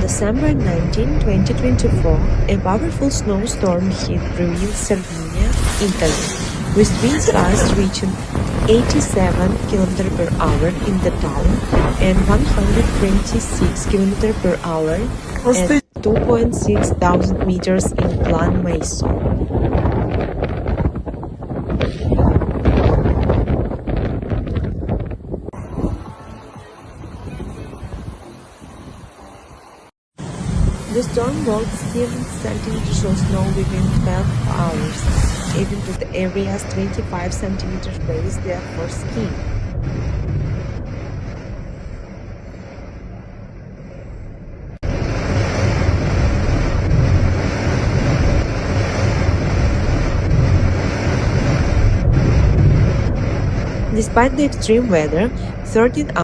December 19, 2024, a powerful snowstorm hit province Cervinia, Italy, with wind gusts reaching 87 km per hour in the town and 126 km per hour at 2.6 thousand meters in Plan Mason. The storm brought 7 centimeters of snow within 12 hours, even to the area's 25 centimeter base there for skiing. Despite the extreme weather, 13